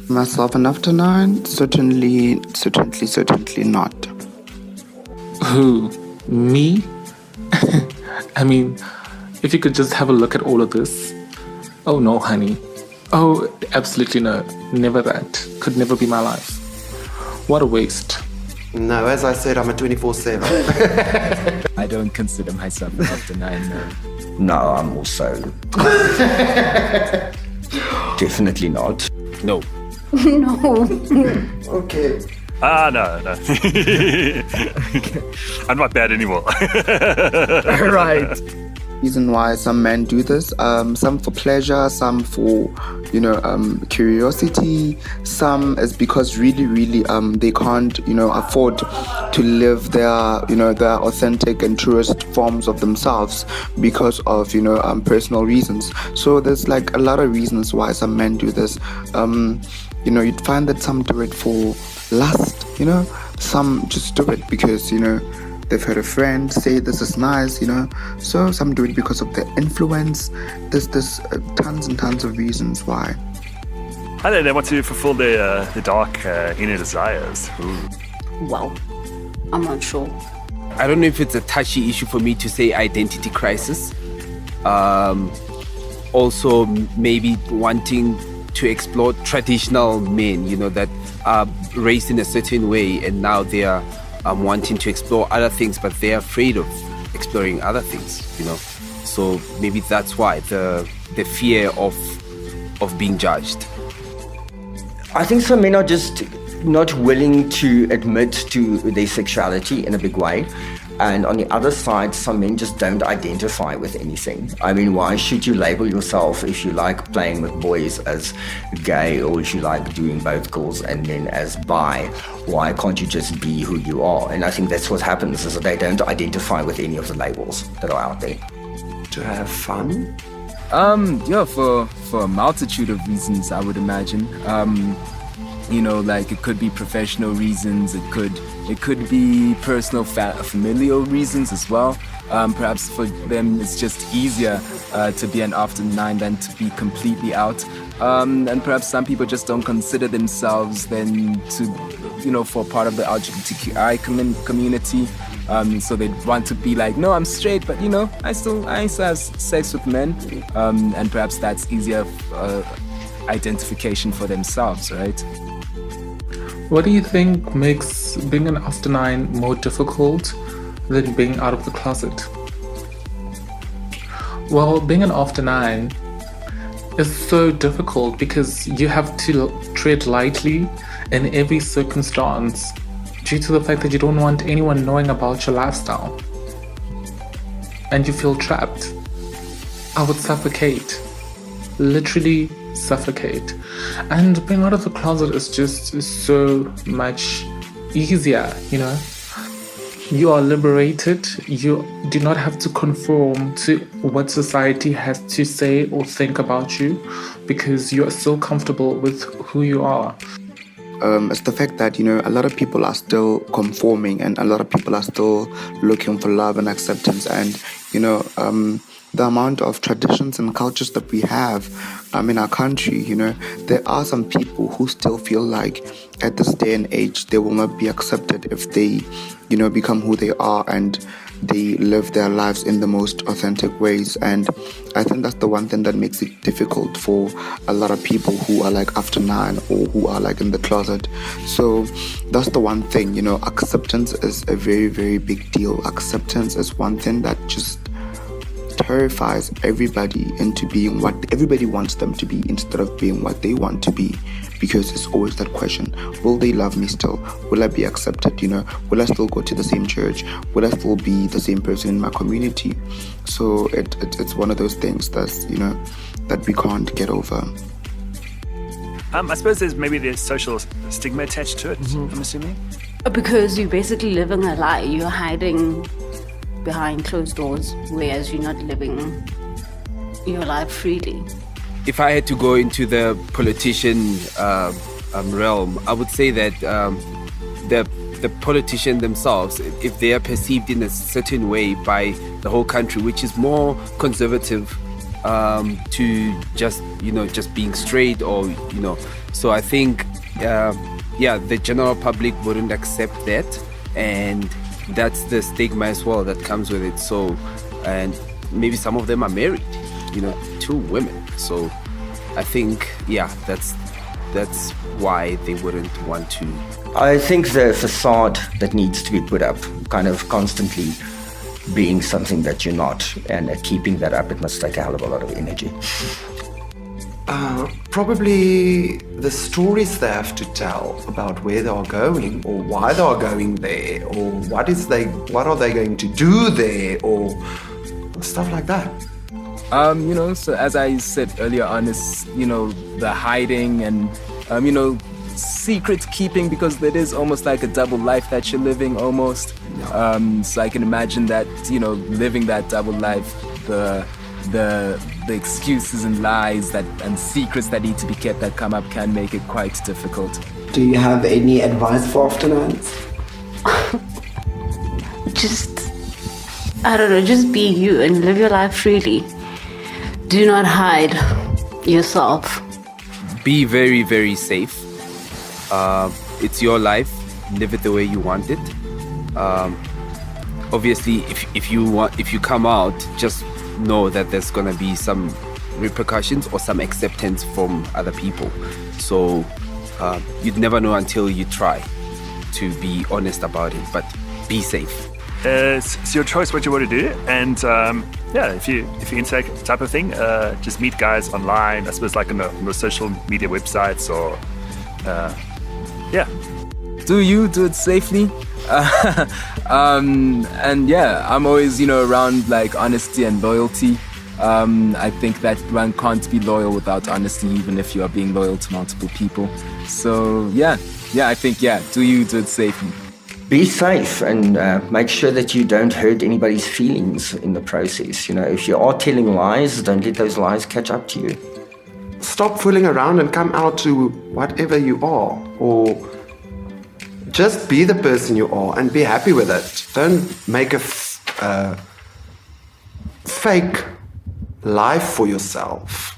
Myself and after 9? Certainly not. Who? Me? I mean, if you could just have a look at all of this. Oh no, honey. Oh, absolutely no. Never that. Could never be my life. What a waste. No, as I said, I'm a 24/7. I don't consider myself an after 9, no. No, I'm also definitely not. No. No. Okay. No. I'm not bad anymore. Right. Reason why some men do this, some for pleasure, some for curiosity, some is because really they can't afford to live their their authentic and truest forms of themselves because of personal reasons. So there's like a lot of reasons why some men do this. You'd find that some do it for lust, some just do it because they've heard a friend say this is nice, so some do it because of their influence. There's tons and tons of reasons why. They want to fulfill their dark inner desires. Ooh. Well, I'm not sure. I don't know if it's a touchy issue for me to say identity crisis. Also, maybe wanting to explore traditional men, that are raised in a certain way and now they are wanting to explore other things, but they're afraid of exploring other things, So maybe that's why the fear of being judged. I think some men are just not willing to admit to their sexuality in a big way. And on the other side, some men just don't identify with anything. I mean, why should you label yourself if you like playing with boys as gay or if you like doing both girls and men as bi? Why can't you just be who you are? And I think that's what happens, is that they don't identify with any of the labels that are out there. To have fun? Yeah, for a multitude of reasons, I would imagine. Like it could be professional reasons, it could be personal familial reasons as well. Perhaps for them it's just easier to be an after 9 than to be completely out. And perhaps some people just don't consider themselves then to, for part of the LGBTQI community. So they want to be like, no, I'm straight, but I still have sex with men. And perhaps that's easier identification for themselves, right? What do you think makes being an after 9 more difficult than being out of the closet? Well, being an after 9 is so difficult because you have to tread lightly in every circumstance due to the fact that you don't want anyone knowing about your lifestyle. And you feel trapped. I would suffocate. Literally suffocate. And being out of the closet is just so much easier, You are liberated. You do not have to conform to what society has to say or think about you because you are so comfortable with who you are. It's the fact that, a lot of people are still conforming and a lot of people are still looking for love and acceptance. And, the amount of traditions and cultures that we have in our country, there are some people who still feel like at this day and age, they will not be accepted if they, become who they are and they live their lives in the most authentic ways. And I think that's the one thing that makes it difficult for a lot of people who are like after 9 or who are like in the closet. So that's the one thing, acceptance is a very, very big deal. Acceptance is one thing that just terrifies everybody into being what everybody wants them to be instead of being what they want to be, because it's always that question: will they love me still? Will I be accepted? Will I still go to the same church? Will I still be the same person in my community? So it's one of those things that's that we can't get over. I suppose there's social stigma attached to it. I'm assuming Because you're basically living a lie. You're hiding behind closed doors, whereas you're not living your life freely. If I had to go into the politician realm, I would say that the politician themselves, if they are perceived in a certain way by the whole country, which is more conservative to just being straight, or so I think the general public wouldn't accept that, and that's the stigma as well that comes with it. So, and maybe some of them are married, to women, so I think that's why they wouldn't want to. I think the facade that needs to be put up, kind of constantly being something that you're not, and keeping that up, it must take a hell of a lot of energy. Probably the stories they have to tell about where they are going, or why they are going there, or what are they going to do there, or stuff like that. So as I said earlier on, is the hiding and secret keeping, because it is almost like a double life that you're living almost. So I can imagine that living that double life, the excuses and lies and secrets that need to be kept that come up can make it quite difficult. Do you have any advice for after nines? Just be you and live your life freely. Do not hide yourself. Be very, very safe. It's your life. Live it the way you want it. Obviously, if you come out, just know that there's gonna be some repercussions or some acceptance from other people. So you'd never know until you try to be honest about it. But be safe. It's your choice what you want to do, and if you into that type of thing, just meet guys online. I suppose like on the social media websites, or do it safely. And yeah, I'm always around like honesty and loyalty. I think that one can't be loyal without honesty, even if you are being loyal to multiple people. So I think do it safely. Be safe and make sure that you don't hurt anybody's feelings in the process. If you are telling lies, don't let those lies catch up to you. Stop fooling around and come out to whatever you are, or just be the person you are and be happy with it. Don't make a fake life for yourself.